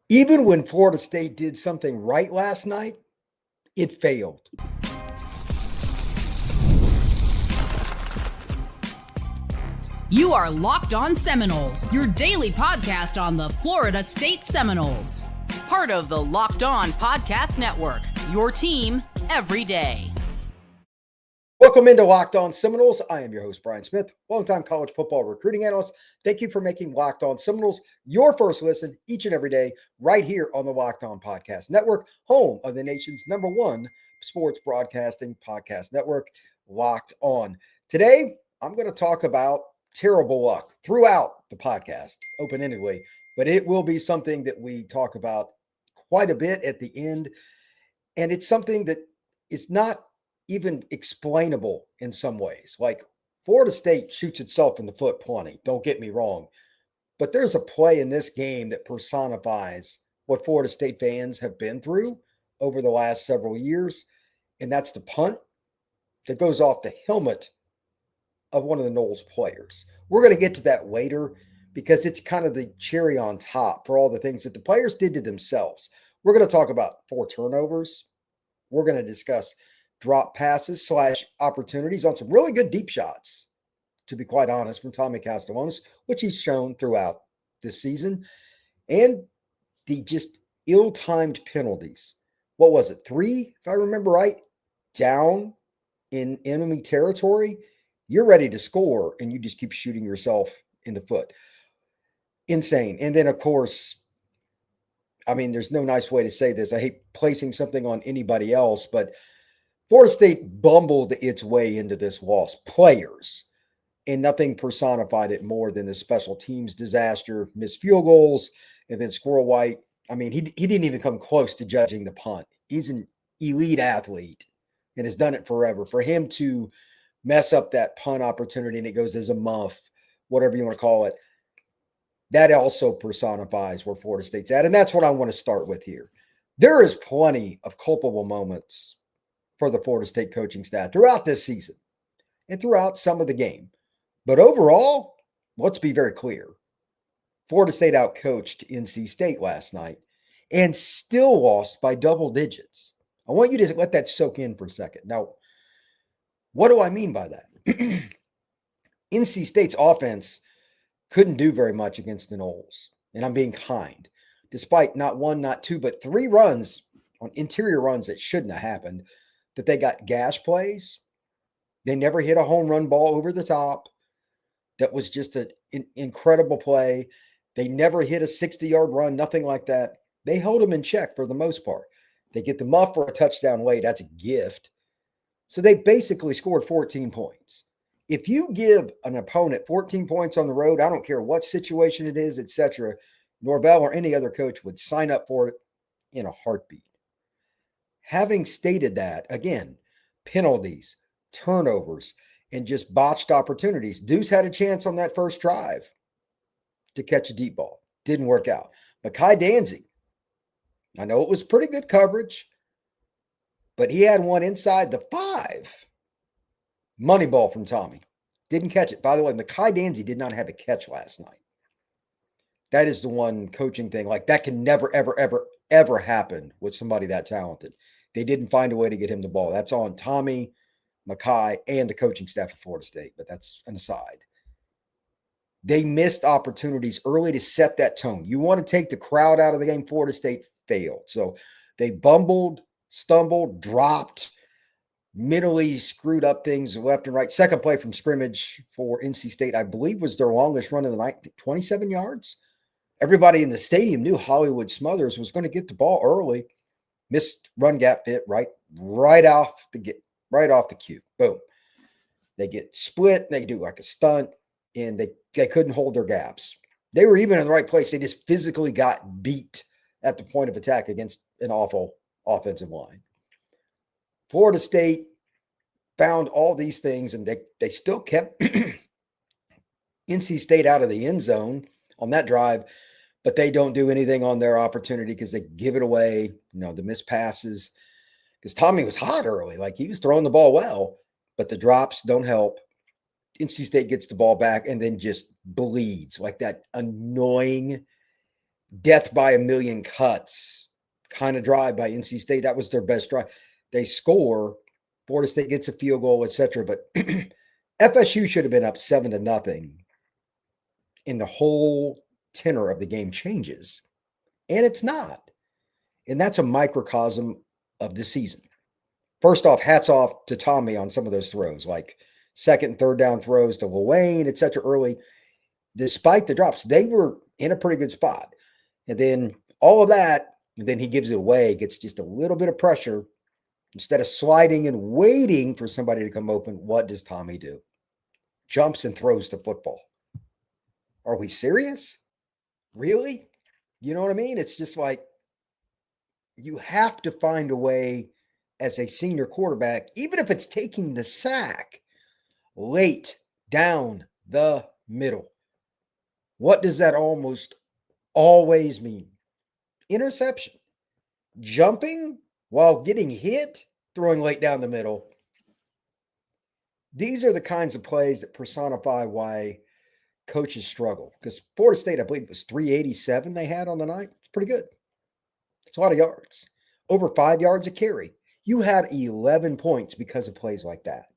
Even when Florida State did something right last night, it failed. You are Locked On Seminoles, your daily podcast on the Florida State Seminoles. Part of the Locked On Podcast Network, your team every day. Welcome into Locked On Seminoles. I am your host, Brian Smith, longtime college football recruiting analyst. Thank you for making Locked On Seminoles your first listen each and every day right here on the Locked On Podcast Network, home of the nation's #1 sports broadcasting podcast network, Locked On. Today, I'm going to talk about terrible luck throughout the podcast, open-endedly, but it will be something that we talk about quite a bit at the end, and it's something that is not even explainable in some ways. Like Florida State shoots itself in the foot plenty, don't get me wrong, but there's a play in this game that personifies what Florida State fans have been through over the last several years, and that's the punt that goes off the helmet of one of the Noles players. We're going to get to that later because it's kind of the cherry on top for all the things that the players did to themselves. We're going to talk about 4 turnovers. We're going to discuss drop passes / opportunities on some really good deep shots, to be quite honest, from Tommy Castellanos, which he's shown throughout this season, and the just ill-timed penalties. What was it, 3, if I remember right, down in enemy territory? You're ready to score, and you just keep shooting yourself in the foot. Insane. And then, of course, I mean, there's no nice way to say this. I hate placing something on anybody else, but Florida State bumbled its way into this loss. Players. And nothing personified it more than the special teams disaster, missed field goals, and then Squirrel White. I mean, he didn't even come close to judging the punt. He's an elite athlete and has done it forever. For him to mess up that punt opportunity and it goes as a muff, whatever you want to call it, that also personifies where Florida State's at. And that's what I want to start with here. There is plenty of culpable moments for the Florida State coaching staff throughout this season and throughout some of the game. But overall, let's be very clear. Florida State outcoached NC State last night and still lost by double digits. I want you to let that soak in for a second. Now, what do I mean by that? NC State's offense couldn't do very much against the Noles, and I'm being kind. Despite not 1, not 2, but 3 runs on interior runs that shouldn't have happened, that they got gash plays. They never hit a home run ball over the top. That was just an incredible play. They never hit a 60-yard run, nothing like that. They held them in check for the most part. They get the muff for a touchdown late. That's a gift. So they basically scored 14 points. If you give an opponent 14 points on the road, I don't care what situation it is, etc., Norvell or any other coach would sign up for it in a heartbeat. Having stated that, again, penalties, turnovers, and just botched opportunities. Duce had a chance on that first drive to catch a deep ball. Didn't work out. Micahi Danzy, I know it was pretty good coverage, but he had one inside the 5. Money ball from Tommy. Didn't catch it. By the way, Micahi Danzy did not have a catch last night. That is the one coaching thing. Like, that can never, ever, ever, ever happen with somebody that talented. They didn't find a way to get him the ball. That's on Tommy, Micahi, and the coaching staff of Florida State, but that's an aside. They missed opportunities early to set that tone. You want to take the crowd out of the game. Florida State failed. So they bumbled, stumbled, dropped, mentally screwed up things left and right. Second play from scrimmage for NC State, I believe, was their longest run of the night, 27 yards. Everybody in the stadium knew Hollywood Smothers was going to get the ball early. Missed run gap fit right off the cue. Boom. They get split. They do like a stunt, and they couldn't hold their gaps. They were even in the right place. They just physically got beat at the point of attack against an awful offensive line. Florida State found all these things, and they still kept NC State out of the end zone on that drive, but they don't do anything on their opportunity because they give it away, the missed passes. Because Tommy was hot early. Like, he was throwing the ball well, but the drops don't help. NC State gets the ball back and then just bleeds like that annoying death by a million cuts kind of drive by NC State. That was their best drive. They score, Florida State gets a field goal, etc. But FSU should have been up 7-0, and the whole tenor of the game changes. And it's not. And that's a microcosm of the season. First off, hats off to Tommy on some of those throws, like second and third down throws to Lil Wayne, etc. early. Despite the drops, they were in a pretty good spot. And then all of that, and then he gives it away, gets just a little bit of pressure. Instead of sliding and waiting for somebody to come open, what does Tommy do? Jumps and throws the football. Are we serious? Really? You know what I mean? It's just like you have to find a way as a senior quarterback, even if it's taking the sack, late down the middle. What does that almost always mean? Interception. Jumping while getting hit, throwing late down the middle. These are the kinds of plays that personify why coaches struggle. Because Florida State, I believe it was 387 they had on the night. It's pretty good. It's a lot of yards. Over 5 yards a carry. You had 11 points because of plays like that.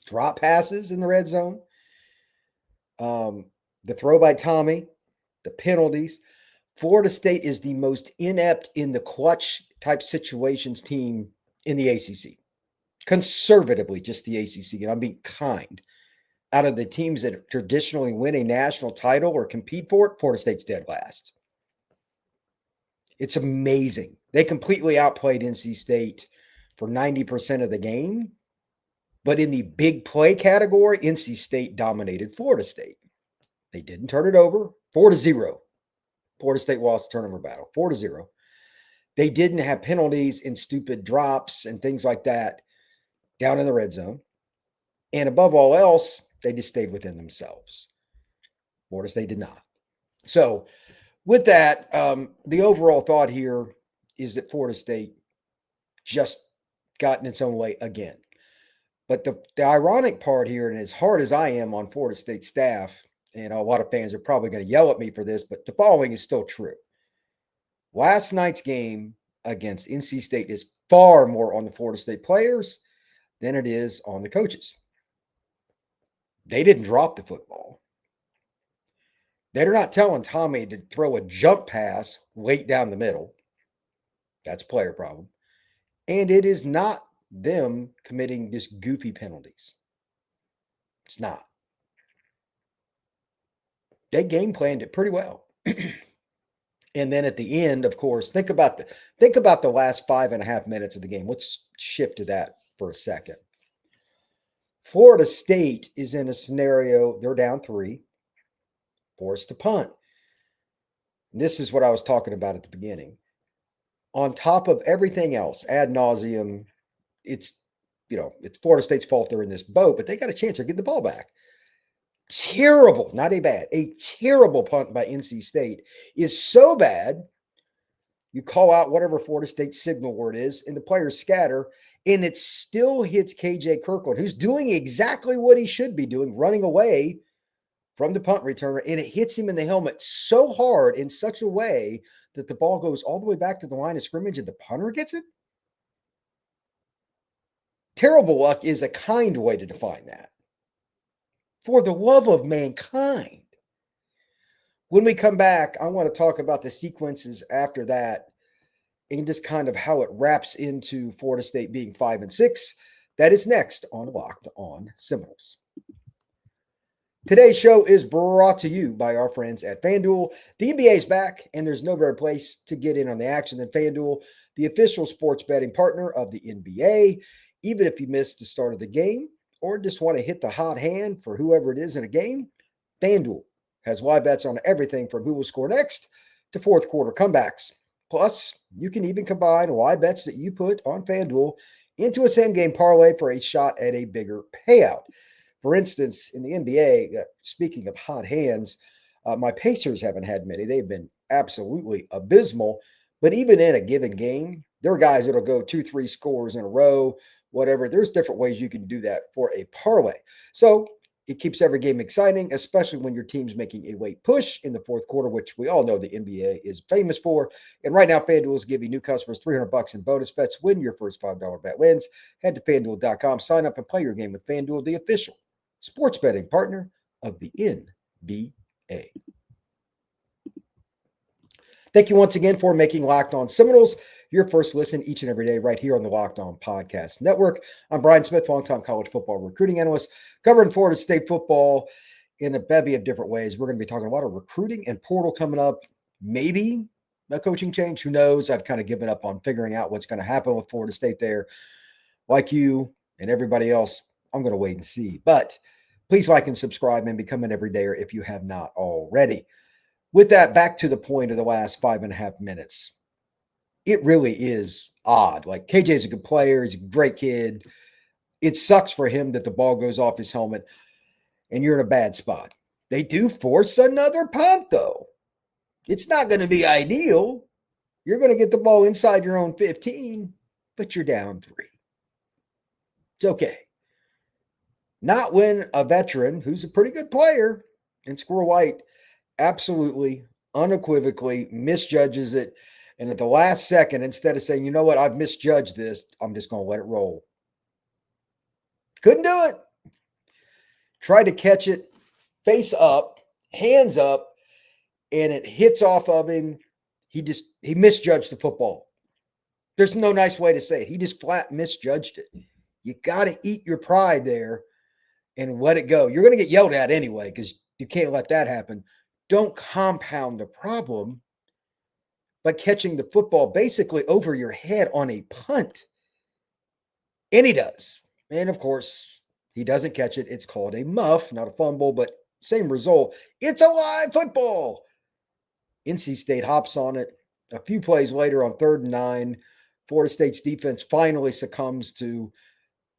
Drop passes in the red zone. The throw by Tommy. The penalties. Florida State is the most inept in the clutch type situations team in the ACC. Conservatively, just the ACC, and I'm being kind. Out of the teams that traditionally win a national title or compete for it, Florida State's dead last. It's amazing. They completely outplayed NC State for 90% of the game. But in the big play category, NC State dominated Florida State. They didn't turn it over. 4-0. Florida State lost the turnover battle. 4-0. They didn't have penalties and stupid drops and things like that down in the red zone. And above all else, they just stayed within themselves. Florida State did not. So with that, the overall thought here is that Florida State just got in its own way again. But the ironic part here, and as hard as I am on Florida State staff, and a lot of fans are probably going to yell at me for this, but the following is still true. Last night's game against NC State is far more on the Florida State players than it is on the coaches. They didn't drop the football. They're not telling Tommy to throw a jump pass late down the middle. That's a player problem. And it is not them committing just goofy penalties. It's not. They game planned it pretty well. And then at the end, of course, think about the last 5.5 minutes of the game. Let's shift to that for a second. Florida State is in a scenario, they're down 3, forced to punt. And this is what I was talking about at the beginning. On top of everything else, ad nauseum, it's Florida State's fault they're in this boat, but they got a chance to get the ball back. Terrible, not a bad, a terrible punt by NC State is so bad, you call out whatever Florida State signal word is, and the players scatter, and it still hits KJ Kirkland, who's doing exactly what he should be doing, running away from the punt returner, and it hits him in the helmet so hard in such a way that the ball goes all the way back to the line of scrimmage and the punter gets it? Terrible luck is a kind way to define that. For the love of mankind. When we come back, I want to talk about the sequences after that and just kind of how it wraps into Florida State being 5-6. That is next on Locked On Seminoles. Today's show is brought to you by our friends at FanDuel. The NBA is back, and there's no better place to get in on the action than FanDuel, the official sports betting partner of the NBA. Even if you missed the start of the game or just want to hit the hot hand for whoever it is in a game, FanDuel has live bets on everything from who will score next to fourth quarter comebacks. Plus, you can even combine live bets that you put on FanDuel into a same-game parlay for a shot at a bigger payout. For instance, in the NBA, speaking of hot hands, my Pacers haven't had many. They've been absolutely abysmal. But even in a given game, there are guys that will go 2-3 scores in a row, whatever. There's different ways you can do that for a parlay. So It keeps every game exciting, especially when your team's making a late push in the fourth quarter, which we all know the NBA is famous for. And right now, FanDuel is giving new customers $300 in bonus bets when your first $5 bet wins. Head to FanDuel.com, sign up, and play your game with FanDuel, the official sports betting partner of the NBA. Thank you once again for making Locked On Seminoles your first listen each and every day right here on the Locked On Podcast Network. I'm Brian Smith, longtime college football recruiting analyst, covering Florida State football in a bevy of different ways. We're going to be talking about a recruiting and portal coming up, maybe a coaching change. Who knows? I've kind of given up on figuring out what's going to happen with Florida State there. Like you and everybody else, I'm going to wait and see. But please like and subscribe and become an everydayer if you have not already. With that, back to the point of the last 5.5 minutes. It really is odd. Like, KJ's a good player. He's a great kid. It sucks for him that the ball goes off his helmet and you're in a bad spot. They do force another punt, though. It's not going to be ideal. You're going to get the ball inside your own 15, but you're down 3. It's okay. Not when a veteran who's a pretty good player in Squirrel White absolutely, unequivocally misjudges it. And at the last second, instead of saying, you know what, I've misjudged this, I'm just going to let it roll. Couldn't do it. Tried to catch it face up, hands up, and it hits off of him. He misjudged the football. There's no nice way to say it. He just flat misjudged it. You got to eat your pride there and let it go. You're going to get yelled at anyway because you can't let that happen. Don't compound the problem by catching the football basically over your head on a punt. And he does. And of course, he doesn't catch it. It's called a muff, not a fumble, but same result. It's a live football. NC State hops on it. A few plays later on 3rd and 9, Florida State's defense finally succumbs to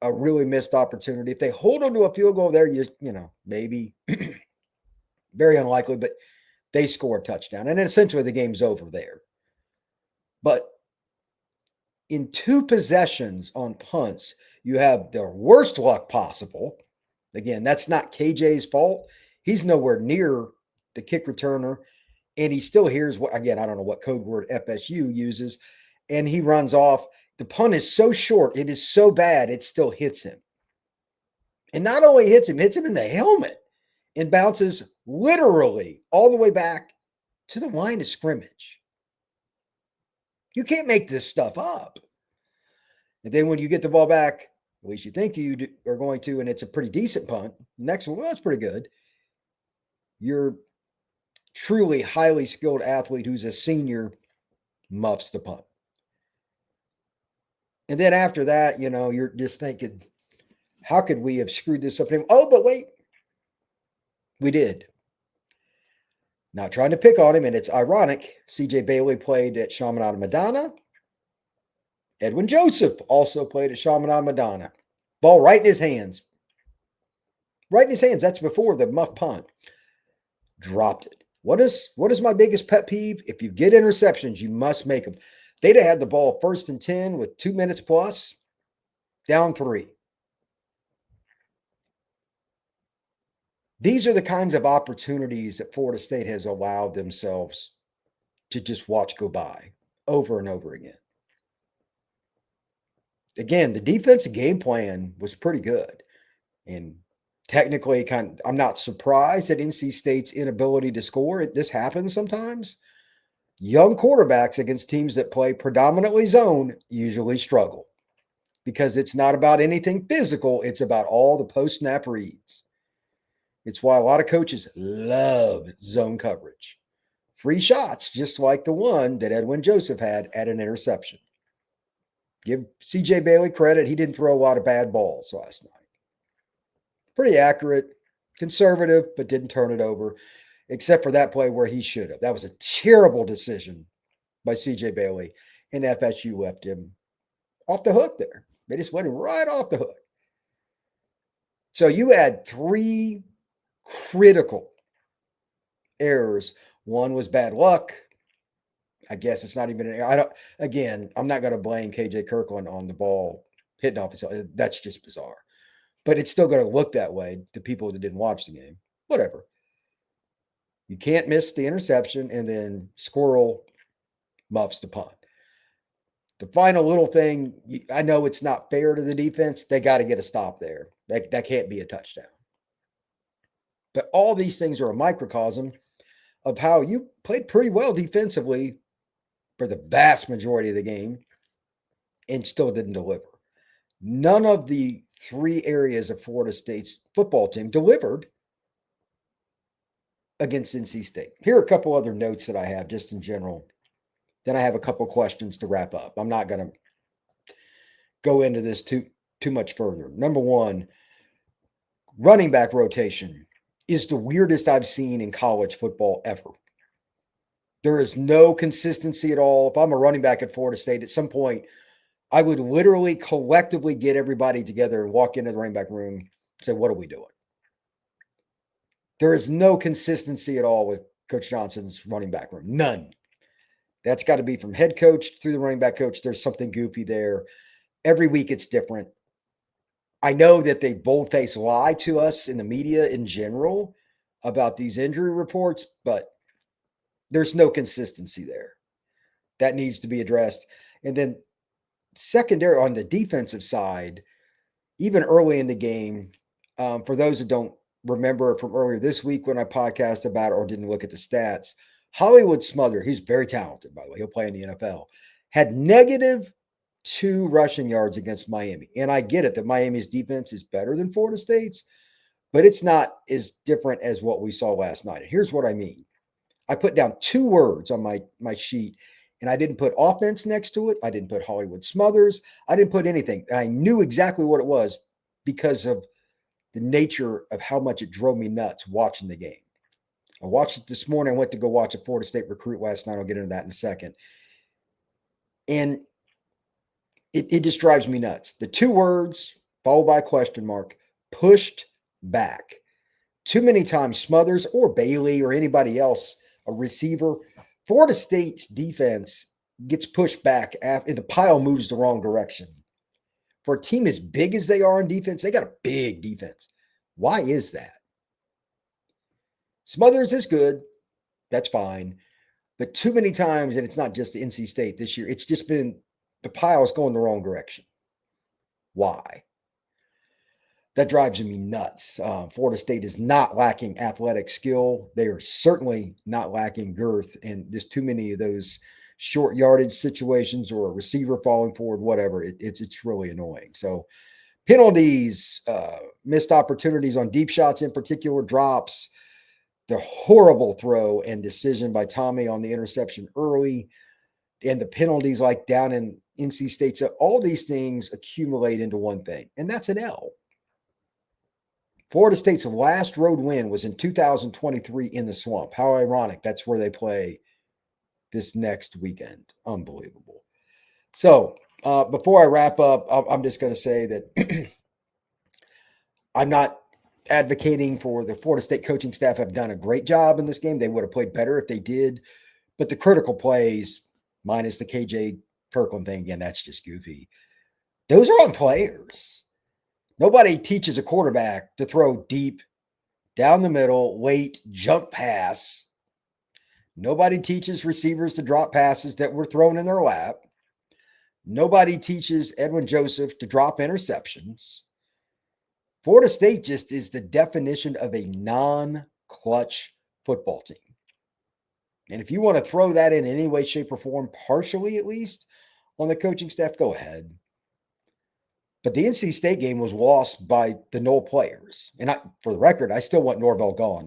a really missed opportunity. If they hold them to a field goal there, you know, maybe very unlikely, but they score a touchdown. And essentially the game's over there. But in 2 possessions on punts, you have the worst luck possible. Again, that's not KJ's fault. He's nowhere near the kick returner. And he still hears what, again, I don't know what code word FSU uses. And he runs off. The punt is so short. It is so bad. It still hits him. And not only hits him in the helmet and bounces literally all the way back to the line of scrimmage. You can't make this stuff up. And then when you get the ball back, at least you think you are going to, and it's a pretty decent punt. Next one, well, it's pretty good. You're truly highly skilled athlete who's a senior muffs the punt. And then after that, you know, you're just thinking, how could we have screwed this up? Oh, but wait, we did. Not trying to pick on him, and it's ironic. CJ Bailey played at Chaminade Madonna. Edwin Joseph also played at Chaminade Madonna. Ball right in his hands. Right in his hands. That's before the muff punt. Dropped it. What is my biggest pet peeve? If you get interceptions, you must make them. They'd have had the ball 1st and 10 with 2 minutes plus, down 3. These are the kinds of opportunities that Florida State has allowed themselves to just watch go by over and over again. Again, the defensive game plan was pretty good. And technically, I'm not surprised at NC State's inability to score. This happens sometimes. Young quarterbacks against teams that play predominantly zone usually struggle because it's not about anything physical. It's about all the post-snap reads. It's why a lot of coaches love zone coverage. Free shots, just like the one that Edwin Joseph had at an interception. Give CJ Bailey credit. He didn't throw a lot of bad balls last night. Pretty accurate, conservative, but didn't turn it over, except for that play where he should have. That was a terrible decision by CJ Bailey, and FSU left him off the hook there. They just let him right off the hook. So you had 3 critical errors. One was bad luck. I guess it's not even I'm not going to blame KJ Kirkland on the ball hitting off his head. That's just bizarre. but it's still going to look that way to people that didn't watch the game. Whatever. You can't miss the interception, and then Squirrel muffs the punt. The final little thing, I know it's not fair to the defense. They got to get a stop there. That can't be a touchdown. But all these things are a microcosm of how you played pretty well defensively for the vast majority of the game and still didn't deliver. None of the three areas of Florida State's football team delivered against NC State. Here are a couple other notes that I have just in general. Then I have a couple questions to wrap up. I'm not going to go into this too much further. Number one, running back rotation is the weirdest I've seen in college football ever. There is no consistency at all. If I'm a running back at Florida State, at some point, I would literally collectively get everybody together and walk into the running back room and say, what are we doing? There is no consistency at all with Coach Johnson's running back room. None. That's got to be from head coach through the running back coach. There's something goofy there. Every week it's different. I know that they boldface lie to us in the media in general about these injury reports, but there's no consistency there. That needs to be addressed. And then secondary on the defensive side, even early in the game, for those that don't remember from earlier this week when I podcast about it or didn't look at the stats, Hollywood Smothers, he's very talented, by the way. He'll play in the NFL, had -2 rushing yards against Miami. And I get it that Miami's defense is better than Florida State's, but it's not as different as what we saw last night. And here's what I mean. I put down 2 words on my sheet, and I didn't put offense next to it. I didn't put Hollywood Smothers. I didn't put anything. And I knew exactly what it was because of the nature of how much it drove me nuts watching the game. I watched it this morning. I went to go watch a Florida State recruit last night. I'll get into that in a second. And it just drives me nuts. The 2 words followed by a question mark, pushed back. Too many times Smothers or Bailey or anybody else, a receiver, Florida State's defense gets pushed back and the pile moves the wrong direction. For a team as big as they are in defense, they got a big defense. Why is that? Smothers is good. That's fine. But too many times, and it's not just NC State this year, it's just been the pile is going the wrong direction. Why? That drives me nuts. Florida State is not lacking athletic skill. They are certainly not lacking girth. And there's too many of those short yardage situations or a receiver falling forward, whatever. It's really annoying. So penalties, missed opportunities on deep shots in particular, drops, the horrible throw and decision by Tommy on the interception early, and the penalties like down in NC State. So all these things accumulate into one thing, and that's an L. Florida State's last road win was in 2023 in the Swamp. How ironic. That's where they play this next weekend. Unbelievable. So before I wrap up, I'm just going to say that I'm not advocating for the Florida State coaching staff have done a great job in this game. They would have played better if they did. But the critical plays, minus the KJ Kirkland thing, again, that's just goofy. Those are on players. Nobody teaches a quarterback to throw deep, down the middle, late, jump pass. Nobody teaches receivers to drop passes that were thrown in their lap. Nobody teaches Edwin Joseph to drop interceptions. Florida State just is the definition of a non-clutch football team. And if you want to throw that in any way, shape, or form, partially at least, on the coaching staff, go ahead. But the NC State game was lost by the null players. And for the record, I still want Norvell gone.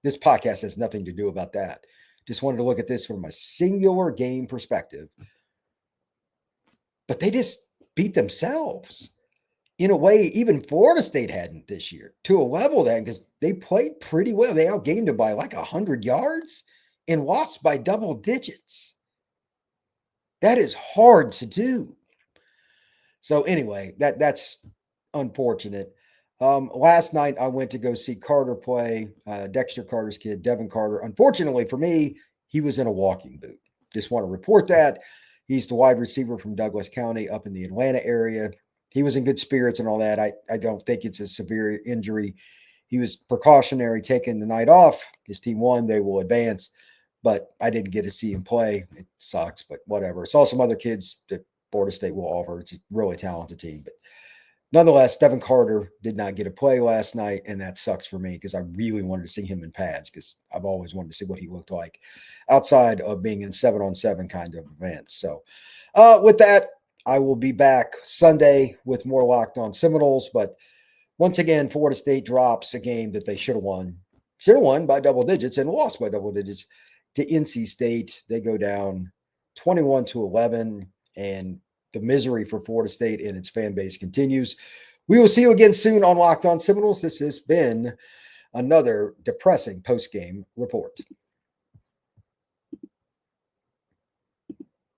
This podcast has nothing to do about that. Just wanted to look at this from a singular game perspective. But they just beat themselves in a way even Florida State hadn't this year, to a level that, because they played pretty well. They outgained them by like 100 yards and lost by double digits. That is hard to do. So anyway, that's unfortunate. Last night I went to go see Carter play, Dexter Carter's kid, Devin Carter. Unfortunately for me, he was in a walking boot. Just want to report that. He's the wide receiver from Douglas County up in the Atlanta area. he was in good spirits and all that. I don't think it's a severe injury. He was precautionary, taking the night off. His team won. They will advance. But I didn't get to see him play. It sucks, but whatever. Saw some other kids that Florida State will offer. It's a really talented team. But nonetheless, Devin Carter did not get to play last night, and that sucks for me because I really wanted to see him in pads because I've always wanted to see what he looked like outside of being in 7-on-7 kind of events. So with that, I will be back Sunday with more Locked On Seminoles. But once again, Florida State drops a game that they should have won. Should have won by double digits and lost by double digits to NC State. They go down 21-11, and the misery for Florida State and its fan base continues. We will see you again soon on Locked On Seminoles. This has been another depressing post-game report.